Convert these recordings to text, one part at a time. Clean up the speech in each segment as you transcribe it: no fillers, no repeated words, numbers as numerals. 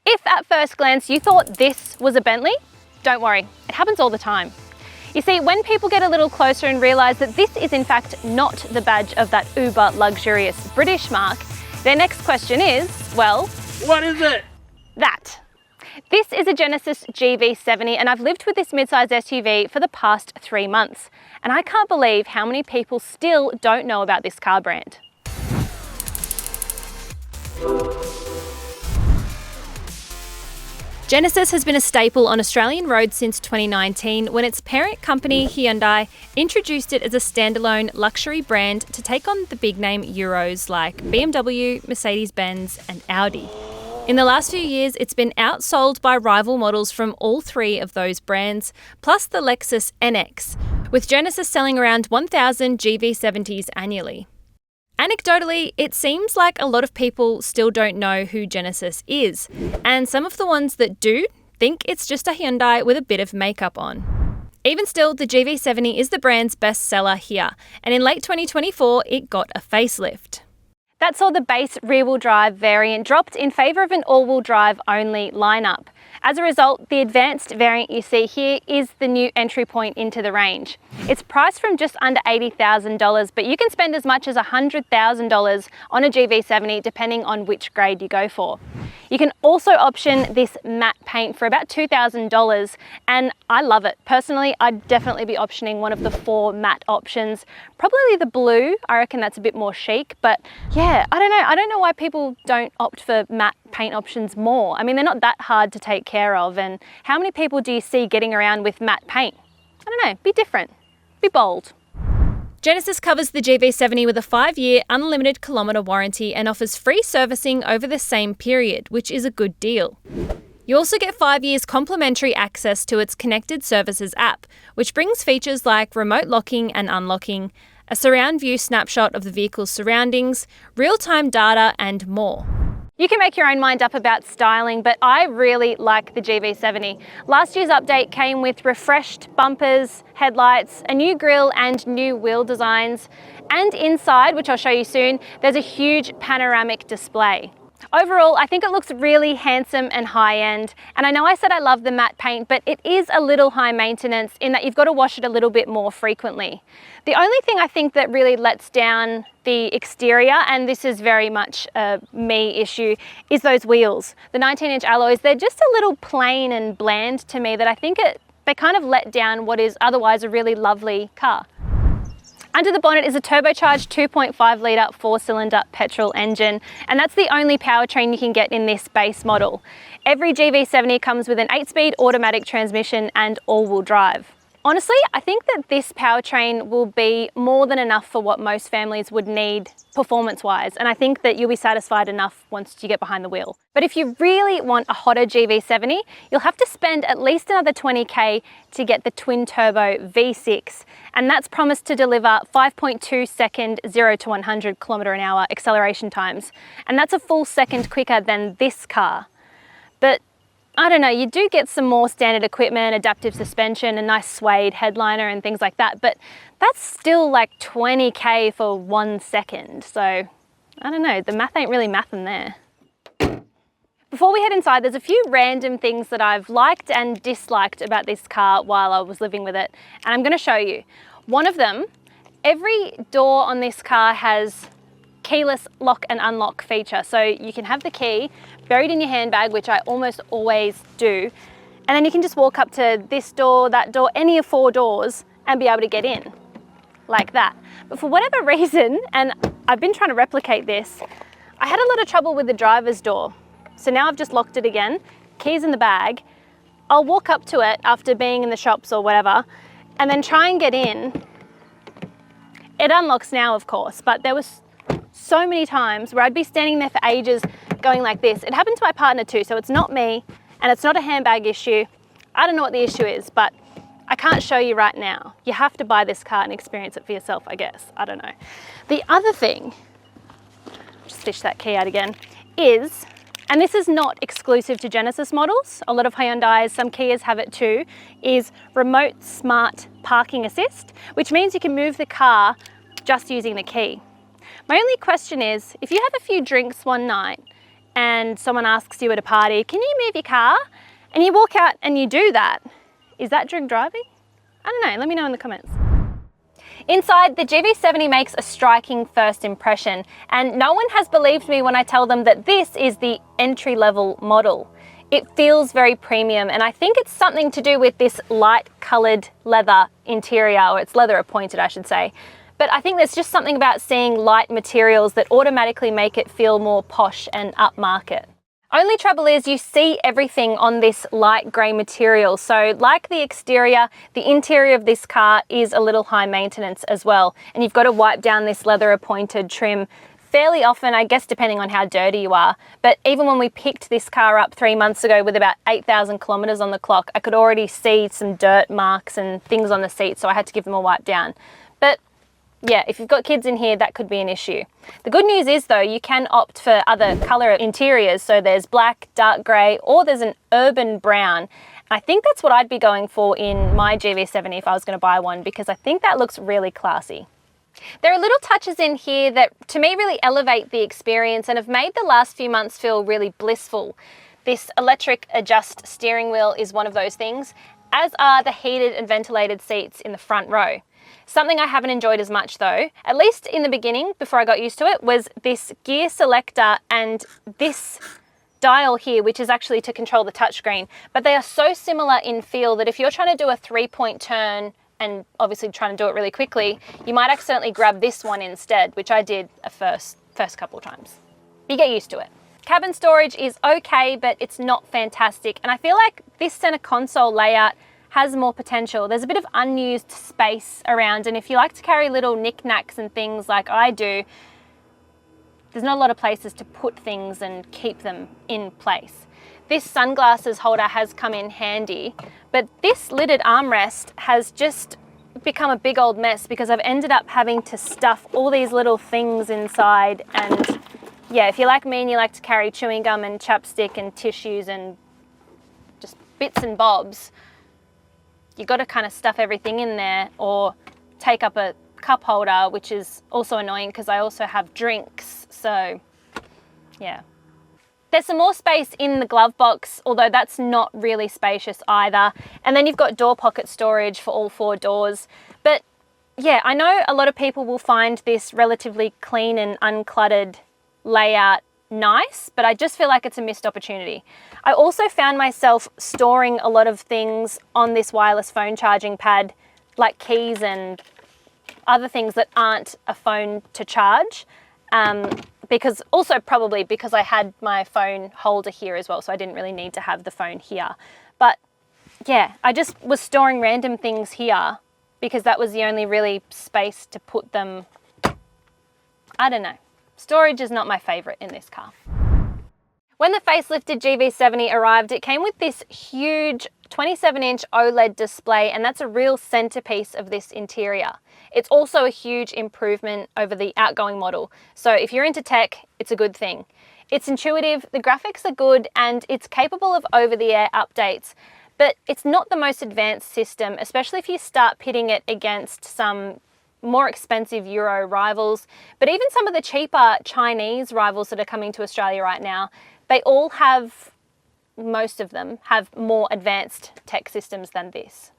If at first glance you thought this was a Bentley, don't worry, it happens all the time. You see, when people get a little closer and realise that this is in fact not the badge of that uber luxurious British mark, their next question is, well, what is it? That. This is a Genesis GV70 and I've lived with this midsize SUV for the past 3 months. And I can't believe how many people still don't know about this car brand. Genesis has been a staple on Australian roads since 2019 when its parent company Hyundai introduced it as a standalone luxury brand to take on the big name Euros like BMW, Mercedes-Benz and Audi. In the last few years, it's been outsold by rival models from all 3 of those brands, plus the Lexus NX, with Genesis selling around 1,000 GV70s annually. Anecdotally, it seems like a lot of people still don't know who Genesis is, and some of the ones that do think it's just a Hyundai with a bit of makeup on. Even still, the GV70 is the brand's best seller here, and in late 2024, it got a facelift. That saw the base rear-wheel drive variant dropped in favour of an all-wheel drive only lineup. As a result, the Advanced variant you see here is the new entry point into the range. It's priced from just under $80,000, but you can spend as much as $100,000 on a GV70 depending on which grade you go for. You can also option this matte paint for about $2,000 and I love it. Personally, I'd definitely be optioning one of the 4 matte options. Probably the blue, I reckon that's a bit more chic, but yeah, I don't know why people don't opt for matte paint options more. I mean, they're not that hard to take care of, and how many people do you see getting around with matte paint? I don't know, be different, be bold. Genesis covers the GV70 with a 5-year unlimited kilometre warranty and offers free servicing over the same period, which is a good deal. You also get 5 years complimentary access to its Connected Services app, which brings features like remote locking and unlocking, a surround view snapshot of the vehicle's surroundings, real-time data and more. You can make your own mind up about styling, but I really like the GV70. Last year's update came with refreshed bumpers, headlights, a new grille and new wheel designs. And inside, which I'll show you soon, there's a huge panoramic display. Overall, I think it looks really handsome and high-end. And I know I said I love the matte paint, but it is a little high maintenance in that you've got to wash it a little bit more frequently. The only thing I think that really lets down the exterior, and this is very much a me issue, is those wheels. The 19-inch alloys, they're just a little plain and bland to me that I think they kind of let down what is otherwise a really lovely car. Under the bonnet is a turbocharged 2.5 litre 4-cylinder petrol engine, and that's the only powertrain you can get in this base model. Every GV70 comes with an 8-speed automatic transmission and all-wheel drive. Honestly, I think that this powertrain will be more than enough for what most families would need performance-wise, and I think that you'll be satisfied enough once you get behind the wheel. But if you really want a hotter GV70, you'll have to spend at least another 20k to get the twin-turbo V6, and that's promised to deliver 5.2 second 0 to 100 km/h acceleration times, and that's a full second quicker than this car. But I don't know, you do get some more standard equipment, adaptive suspension, a nice suede headliner and things like that, but that's still like 20k for 1 second. So I don't know, the math ain't really mathin' there. Before we head inside, there's a few random things that I've liked and disliked about this car while I was living with it, and I'm gonna show you. One of them, every door on this car has keyless lock and unlock feature. So you can have the key buried in your handbag, which I almost always do, and then you can just walk up to this door, that door, any of 4 doors and be able to get in like that. But for whatever reason, and I've been trying to replicate this, I had a lot of trouble with the driver's door. So now I've just locked it again, keys in the bag. I'll walk up to it after being in the shops or whatever, and then try and get in. It unlocks now, of course, but there was so many times where I'd be standing there for ages going like this. It happened to my partner too, so it's not me and it's not a handbag issue. I don't know what the issue is, but I can't show you right now. You have to buy this car and experience it for yourself, I guess. I don't know. The other thing, just fish that key out again, is, and this is not exclusive to Genesis models, a lot of Hyundais, some Kias have it too, is remote smart parking assist, which means you can move the car just using the key. My only question is, if you have a few drinks one night and someone asks you at a party, can you move your car? And you walk out and you do that. Is that drink driving? I don't know, let me know in the comments. Inside, the GV70 makes a striking first impression, and no one has believed me when I tell them that this is the entry-level model. It feels very premium, and I think it's something to do with this light coloured leather interior, or it's leather appointed, I should say. But I think there's just something about seeing light materials that automatically make it feel more posh and upmarket. Only trouble is you see everything on this light grey material. So like the exterior, the interior of this car is a little high maintenance as well. And you've got to wipe down this leather appointed trim fairly often, I guess, depending on how dirty you are. But even when we picked this car up 3 months ago with about 8,000 kilometres on the clock, I could already see some dirt marks and things on the seat, so I had to give them a wipe down. But yeah, if you've got kids in here, that could be an issue. The good news is though, you can opt for other colour interiors. So there's black, dark grey, or there's an urban brown. I think that's what I'd be going for in my GV70 if I was going to buy one, because I think that looks really classy. There are little touches in here that to me really elevate the experience and have made the last few months feel really blissful. This electric adjust steering wheel is one of those things, as are the heated and ventilated seats in the front row. Something I haven't enjoyed as much though, at least in the beginning before I got used to it, was this gear selector and this dial here, which is actually to control the touchscreen. But they are so similar in feel that if you're trying to do a 3-point turn and obviously trying to do it really quickly, you might accidentally grab this one instead, which I did a first couple of times. You get used to it. Cabin storage is okay, but it's not fantastic. And I feel like this center console layout has more potential. There's a bit of unused space around, and if you like to carry little knickknacks and things like I do, there's not a lot of places to put things and keep them in place. This sunglasses holder has come in handy, but this lidded armrest has just become a big old mess because I've ended up having to stuff all these little things inside. And yeah, if you're like me and you like to carry chewing gum and chapstick and tissues and just bits and bobs, you got to kind of stuff everything in there or take up a cup holder, which is also annoying because I also have drinks. So yeah. There's some more space in the glove box, although that's not really spacious either. And then you've got door pocket storage for all 4 doors. But yeah, I know a lot of people will find this relatively clean and uncluttered layout nice, but I just feel like it's a missed opportunity. I also found myself storing a lot of things on this wireless phone charging pad, like keys and other things that aren't a phone to charge, because I had my phone holder here as well, so I didn't really need to have the phone here. But yeah, I just was storing random things here because that was the only really space to put them. I don't know. Storage is not my favorite in this car. When the facelifted GV70 arrived, it came with this huge 27-inch OLED display, and that's a real centerpiece of this interior. It's also a huge improvement over the outgoing model. So if you're into tech, it's a good thing. It's intuitive, the graphics are good, and it's capable of over-the-air updates. But it's not the most advanced system, especially if you start pitting it against some more expensive Euro rivals, but even some of the cheaper Chinese rivals that are coming to Australia right now, they all have, most of them, have more advanced tech systems than this.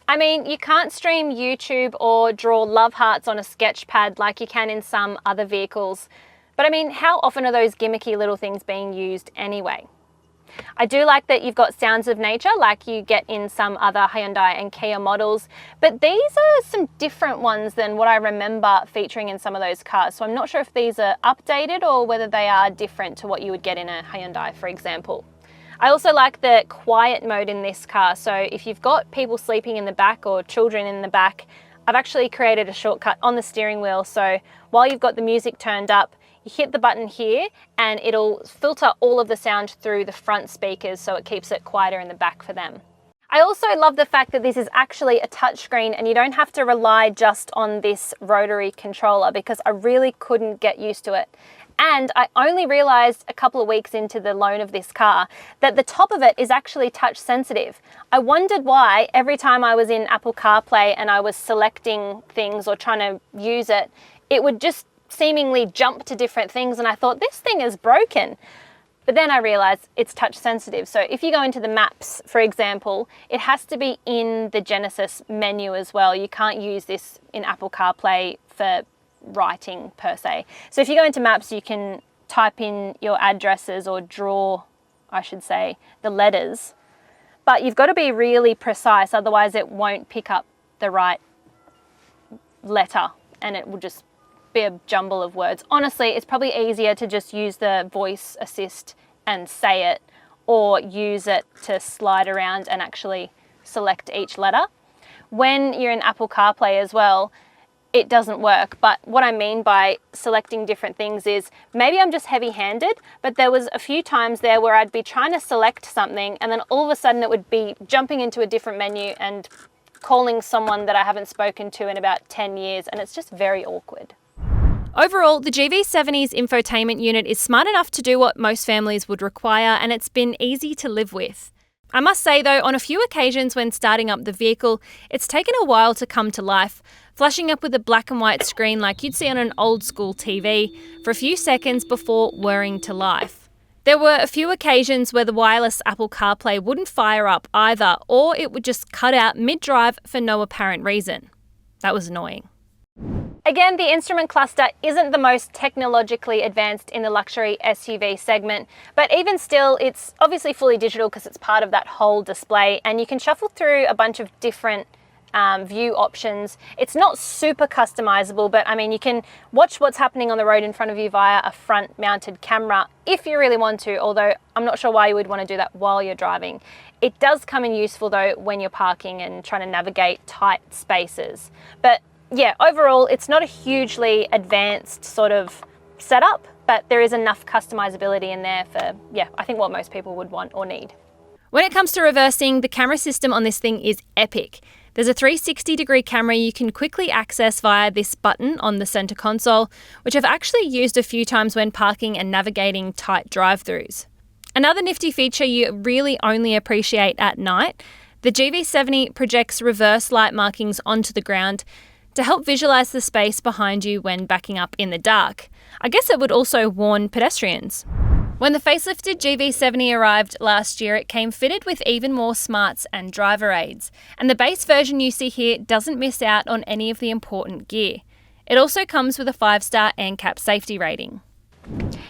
I mean, you can't stream YouTube or draw love hearts on a sketch pad like you can in some other vehicles, but I mean, how often are those gimmicky little things being used anyway? I do like that you've got sounds of nature like you get in some other Hyundai and Kia models, but these are some different ones than what I remember featuring in some of those cars. So I'm not sure if these are updated or whether they are different to what you would get in a Hyundai, for example. I also like the quiet mode in this car. So if you've got people sleeping in the back or children in the back, I've actually created a shortcut on the steering wheel. So while you've got the music turned up, you hit the button here and it'll filter all of the sound through the front speakers, so it keeps it quieter in the back for them. I also love the fact that this is actually a touchscreen and you don't have to rely just on this rotary controller, because I really couldn't get used to it. And I only realized a couple of weeks into the loan of this car that the top of it is actually touch sensitive. I wondered why every time I was in Apple CarPlay and I was selecting things or trying to use it, it would just seemingly jump to different things, and I thought this thing is broken. But then I realized it's touch sensitive. So if you go into the maps, for example, it has to be in the Genesis menu as well. You can't use this in Apple CarPlay for writing per se. So if you go into maps, you can type in your addresses or draw, I should say, the letters. But you've got to be really precise, otherwise it won't pick up the right letter and it will just be a jumble of words. Honestly, it's probably easier to just use the voice assist and say it, or use it to slide around and actually select each letter. When you're in Apple CarPlay as well, it doesn't work. But what I mean by selecting different things is, maybe I'm just heavy-handed, but there was a few times there where I'd be trying to select something and then all of a sudden it would be jumping into a different menu and calling someone that I haven't spoken to in about 10 years, and it's just very awkward. Overall, the GV70's infotainment unit is smart enough to do what most families would require, and it's been easy to live with. I must say though, on a few occasions when starting up the vehicle, it's taken a while to come to life, flashing up with a black and white screen like you'd see on an old school TV for a few seconds before whirring to life. There were a few occasions where the wireless Apple CarPlay wouldn't fire up either, or it would just cut out mid-drive for no apparent reason. That was annoying. Again, the instrument cluster isn't the most technologically advanced in the luxury SUV segment, but even still, it's obviously fully digital because it's part of that whole display, and you can shuffle through a bunch of different view options. It's not super customizable, but I mean, you can watch what's happening on the road in front of you via a front mounted camera if you really want to, although I'm not sure why you would want to do that while you're driving. It does come in useful though when you're parking and trying to navigate tight spaces. But yeah, overall, it's not a hugely advanced sort of setup, but there is enough customizability in there for, yeah, I think what most people would want or need. When it comes to reversing, the camera system on this thing is epic. There's a 360-degree camera you can quickly access via this button on the center console, which I've actually used a few times when parking and navigating tight drive-thrus. Another nifty feature you really only appreciate at night, the GV70 projects reverse light markings onto the ground to help visualize the space behind you when backing up in the dark. I guess it would also warn pedestrians. When the facelifted GV70 arrived last year, it came fitted with even more smarts and driver aids, and the base version you see here doesn't miss out on any of the important gear. It also comes with a 5-star ANCAP safety rating.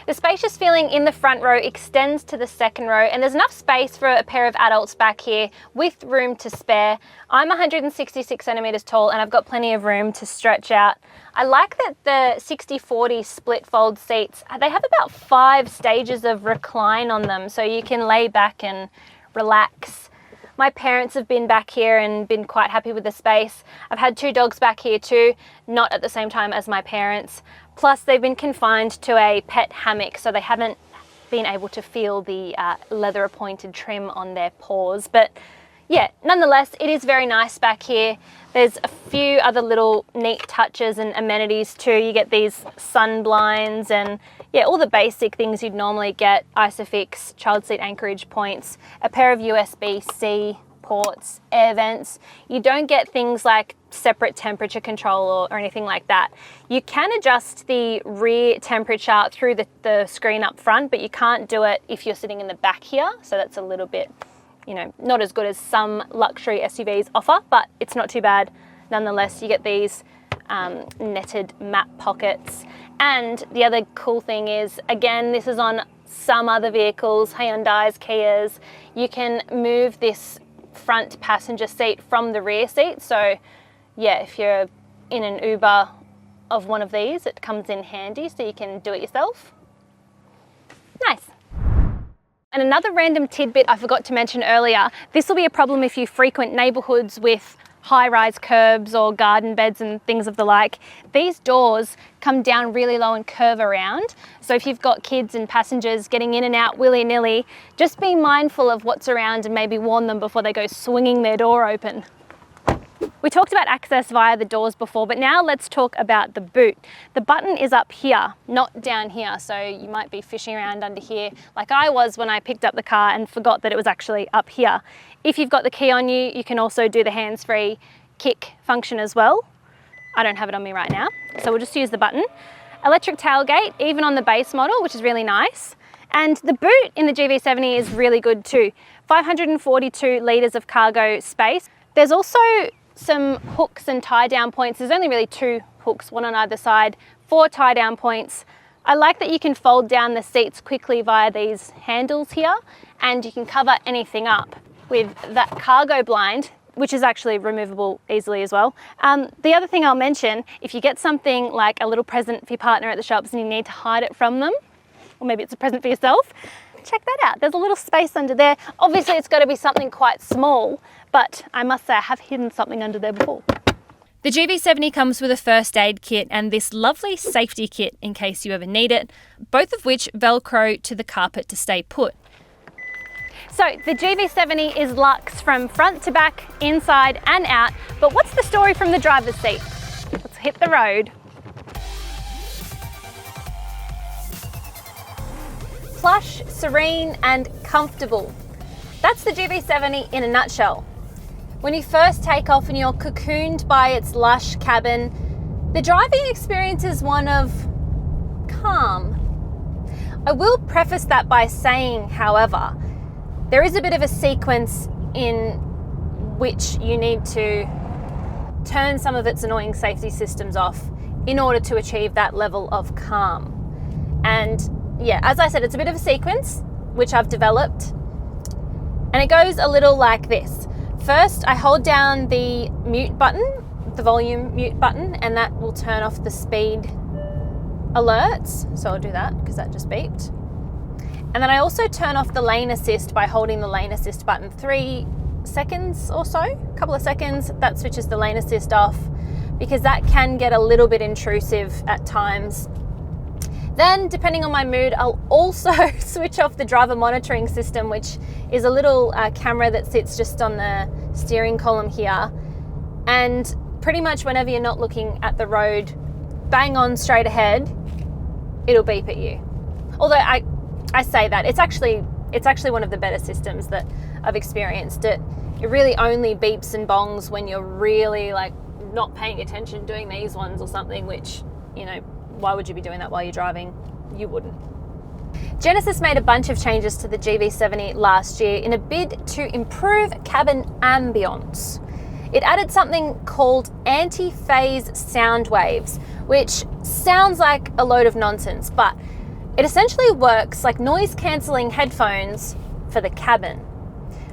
The spacious feeling in the front row extends to the second row, and there's enough space for a pair of adults back here with room to spare. I'm 166 centimeters tall and I've got plenty of room to stretch out. I like that the 60/40 split fold seats, they have about 5 stages of recline on them, so you can lay back and relax. My parents have been back here and been quite happy with the space. I've had 2 dogs back here too, not at the same time as my parents. Plus they've been confined to a pet hammock, so they haven't been able to feel the leather appointed trim on their paws. But yeah, nonetheless, it is very nice back here. There's a few other little neat touches and amenities too. You get these sun blinds and yeah, all the basic things you'd normally get: ISOFIX, child seat anchorage points, a pair of USB-C ports, air vents. You don't get things like separate temperature control or anything like that. You can adjust the rear temperature through the screen up front, but you can't do it if you're sitting in the back here. So that's a little bit, you know, not as good as some luxury SUVs offer, but it's not too bad. Nonetheless, you get these netted map pockets. And the other cool thing is, again, this is on some other vehicles, Hyundais, Kias, you can move this front passenger seat from the rear seat. So yeah, if you're in an Uber of one of these, it comes in handy, so you can do it yourself. Nice. And another random tidbit I forgot to mention earlier, this will be a problem if you frequent neighbourhoods with high-rise curbs or garden beds and things of the like. These doors come down really low and curve around. So if you've got kids and passengers getting in and out willy-nilly, just be mindful of what's around and maybe warn them before they go swinging their door open. We talked about access via the doors before, but now let's talk about the boot. The button is up here, not down here, so you might be fishing around under here like I was when I picked up the car and forgot that it was actually up here. If you've got the key on you, you can also do the hands-free kick function as well. I don't have it on me right now, so we'll just use the button. Electric tailgate, even on the base model, which is really nice. And the boot in the GV70 is really good too. 542 litres of cargo space. There's also some hooks and tie down points. There's only really 2 hooks, one on either side, 4 tie down points. I like that you can fold down the seats quickly via these handles here, and you can cover anything up with that cargo blind, which is actually removable easily as well. The other thing I'll mention, if you get something like a little present for your partner at the shops and you need to hide it from them, or maybe it's a present for yourself, check that out. There's a little space under there. Obviously it's got to be something quite small, but I must say I have hidden something under there before. The GV70 comes with a first aid kit and this lovely safety kit in case you ever need it, both of which Velcro to the carpet to stay put. So the GV70 is luxe from front to back, inside and out, but what's the story from the driver's seat? Let's hit the road. Plush, serene and comfortable. That's the GV70 in a nutshell. When you first take off and you're cocooned by its lush cabin, the driving experience is one of calm. I will preface that by saying, however, there is a bit of a sequence in which you need to turn some of its annoying safety systems off in order to achieve that level of calm. And yeah, as I said, it's a bit of a sequence which I've developed, and it goes a little like this. First, I hold down the mute button, the volume mute button, and that will turn off the speed alerts. So I'll do that because that just beeped. And then I also turn off the lane assist by holding the lane assist button 3 seconds or so, a couple of seconds. That switches the lane assist off because that can get a little bit intrusive at times. Then, depending on my mood, I'll also switch off the driver monitoring system, which is a little camera that sits just on the steering column here. And pretty much whenever you're not looking at the road, bang on straight ahead, it'll beep at you. Although I say that, it's actually one of the better systems that I've experienced. It really only beeps and bongs when you're really like not paying attention, doing these ones or something, which, you know, why would you be doing that while you're driving? You wouldn't. Genesis made a bunch of changes to the GV70 last year in a bid to improve cabin ambience. It added something called anti-phase sound waves, which sounds like a load of nonsense, but it essentially works like noise-cancelling headphones for the cabin.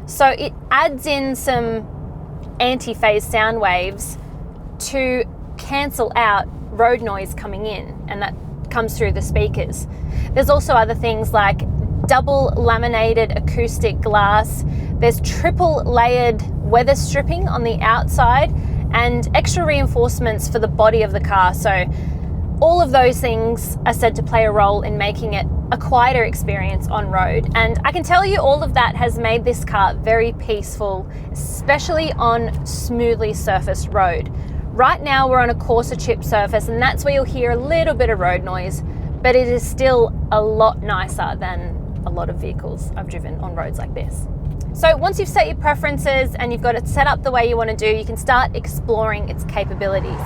So it adds in some anti-phase sound waves to cancel out road noise coming in, and that comes through the speakers. There's also other things like double laminated acoustic glass. There's triple layered weather stripping on the outside and extra reinforcements for the body of the car. So all of those things are said to play a role in making it a quieter experience on road. And I can tell you all of that has made this car very peaceful, especially on smoothly surfaced road. Right now we're on a coarser chip surface, and that's where you'll hear a little bit of road noise, but it is still a lot nicer than a lot of vehicles I've driven on roads like this. So once you've set your preferences and you've got it set up the way you want to do, you can start exploring its capabilities.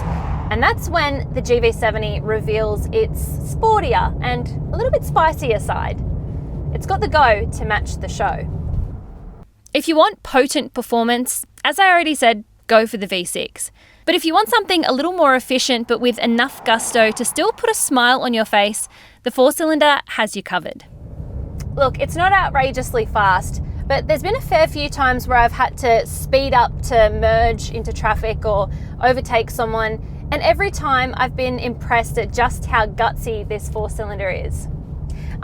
And that's when the GV70 reveals its sportier and a little bit spicier side. It's got the go to match the show. If you want potent performance, as I already said, go for the V6. But if you want something a little more efficient but with enough gusto to still put a smile on your face, the 4-cylinder has you covered. Look, it's not outrageously fast, but there's been a fair few times where I've had to speed up to merge into traffic or overtake someone, and every time I've been impressed at just how gutsy this 4-cylinder is.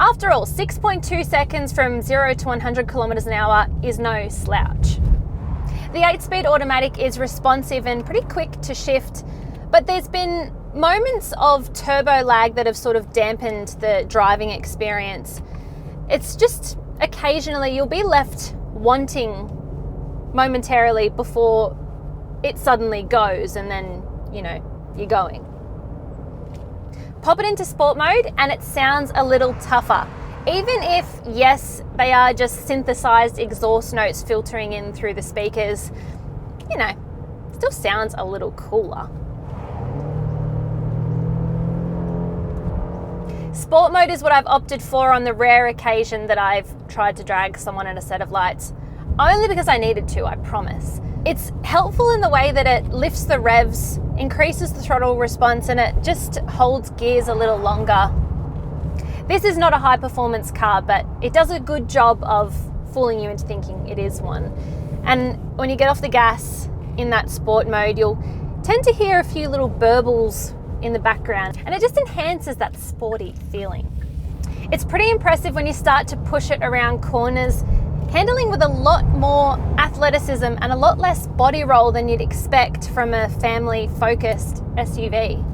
After all, 6.2 seconds from 0 to 100 kilometers an hour is no slouch. The 8-speed automatic is responsive and pretty quick to shift, but there's been moments of turbo lag that have sort of dampened the driving experience. It's just occasionally you'll be left wanting momentarily before it suddenly goes, and then, you know, you're going. Pop it into sport mode and it sounds a little tougher. Even if, yes, they are just synthesized exhaust notes filtering in through the speakers, you know, still sounds a little cooler. Sport mode is what I've opted for on the rare occasion that I've tried to drag someone in a set of lights. Only because I needed to, I promise. It's helpful in the way that it lifts the revs, increases the throttle response, and it just holds gears a little longer. This is not a high performance car, but it does a good job of fooling you into thinking it is one. And when you get off the gas in that sport mode, you'll tend to hear a few little burbles in the background, and it just enhances that sporty feeling. It's pretty impressive when you start to push it around corners, handling with a lot more athleticism and a lot less body roll than you'd expect from a family-focused SUV.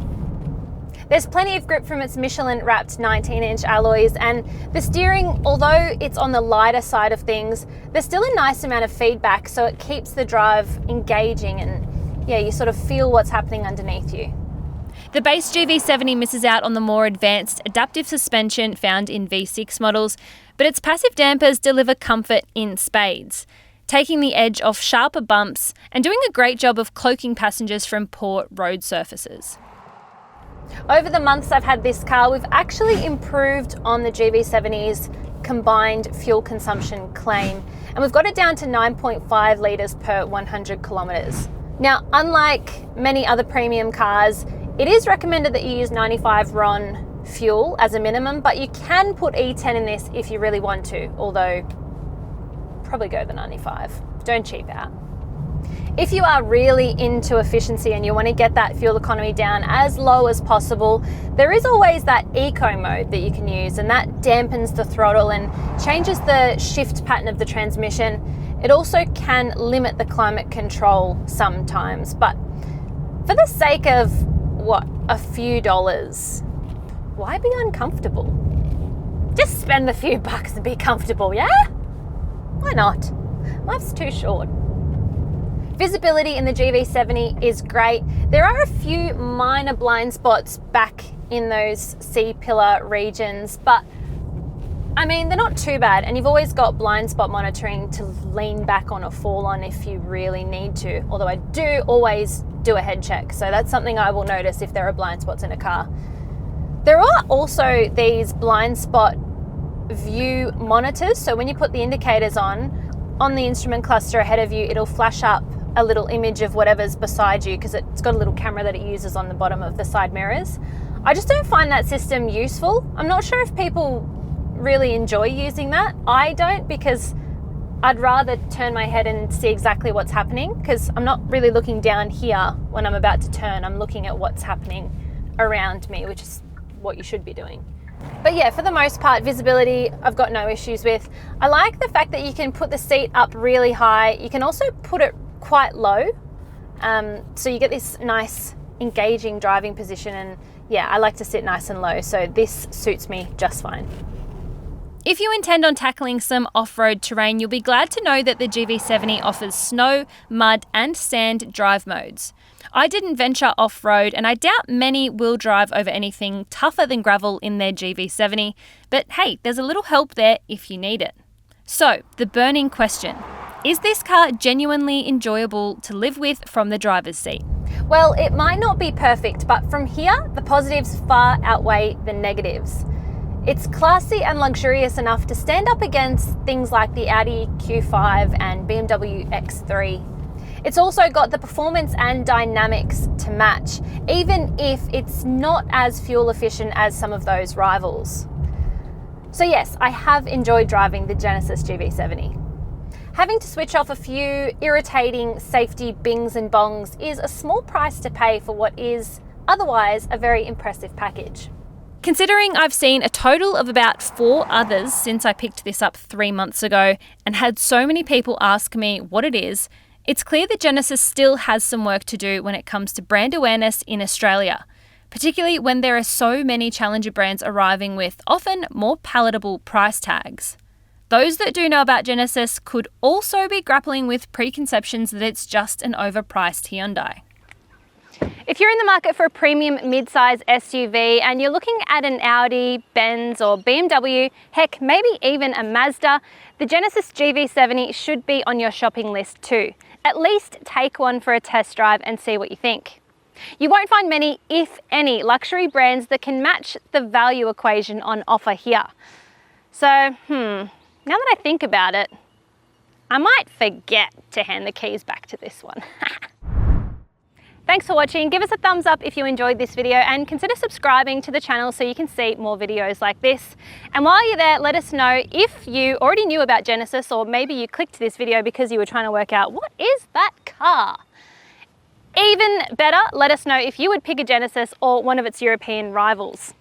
There's plenty of grip from its Michelin-wrapped 19-inch alloys, and the steering, although it's on the lighter side of things, there's still a nice amount of feedback, so it keeps the drive engaging and you sort of feel what's happening underneath you. The base GV70 misses out on the more advanced adaptive suspension found in V6 models, but its passive dampers deliver comfort in spades, taking the edge off sharper bumps and doing a great job of cloaking passengers from poor road surfaces. Over the months I've had this car, we've actually improved on the GV70's combined fuel consumption claim, and we've got it down to 9.5 litres per 100 kilometres. Now, unlike many other premium cars, it is recommended that you use 95 RON fuel as a minimum, but you can put E10 in this if you really want to, although probably go the 95. Don't cheap out. If you are really into efficiency and you want to get that fuel economy down as low as possible, there is always that eco mode that you can use, and that dampens the throttle and changes the shift pattern of the transmission. It also can limit the climate control sometimes, but for the sake of a few dollars, why be uncomfortable? Just spend a few bucks and be comfortable, yeah? Why not? Life's too short. Visibility in the GV70 is great. There are a few minor blind spots back in those C-pillar regions, but I mean, they're not too bad, and you've always got blind spot monitoring to lean back on or fall on if you really need to, although I do always do a head check, so that's something I will notice if there are blind spots in a car. There are also these blind spot view monitors, so when you put the indicators on the instrument cluster ahead of you, it'll flash up a little image of whatever's beside you because it's got a little camera that it uses on the bottom of the side mirrors. I just don't find that system useful. I'm not sure if people really enjoy using that. I don't, because I'd rather turn my head and see exactly what's happening, because I'm not really looking down here when I'm about to turn. I'm looking at what's happening around me, which is what you should be doing. But yeah, for the most part, visibility I've got no issues with. I like the fact that you can put the seat up really high. You can also put it quite low, so you get this nice engaging driving position, and yeah, I like to sit nice and low, so this suits me just fine. If you intend on tackling some off-road terrain, you'll be glad to know that the GV70 offers snow, mud and sand drive modes. I didn't venture off-road, and I doubt many will drive over anything tougher than gravel in their GV70, but hey, there's a little help there if you need it. So, the burning question: is this car genuinely enjoyable to live with from the driver's seat? Well, it might not be perfect, but from here, the positives far outweigh the negatives. It's classy and luxurious enough to stand up against things like the Audi Q5 and BMW X3. It's also got the performance and dynamics to match, even if it's not as fuel efficient as some of those rivals. So yes, I have enjoyed driving the Genesis GV70. Having to switch off a few irritating safety bings and bongs is a small price to pay for what is otherwise a very impressive package. Considering I've seen a total of about 4 others since I picked this up 3 months ago and had so many people ask me what it is, it's clear that Genesis still has some work to do when it comes to brand awareness in Australia, particularly when there are so many challenger brands arriving with often more palatable price tags. Those that do know about Genesis could also be grappling with preconceptions that it's just an overpriced Hyundai. If you're in the market for a premium mid-size SUV and you're looking at an Audi, Benz or BMW, heck, maybe even a Mazda, the Genesis GV70 should be on your shopping list too. At least take one for a test drive and see what you think. You won't find many, if any, luxury brands that can match the value equation on offer here. So, now that I think about it, I might forget to hand the keys back to this one. Thanks for watching. Give us a thumbs up if you enjoyed this video and consider subscribing to the channel so you can see more videos like this. And while you're there, let us know if you already knew about Genesis, or maybe you clicked this video because you were trying to work out what is that car? Even better, let us know if you would pick a Genesis or one of its European rivals.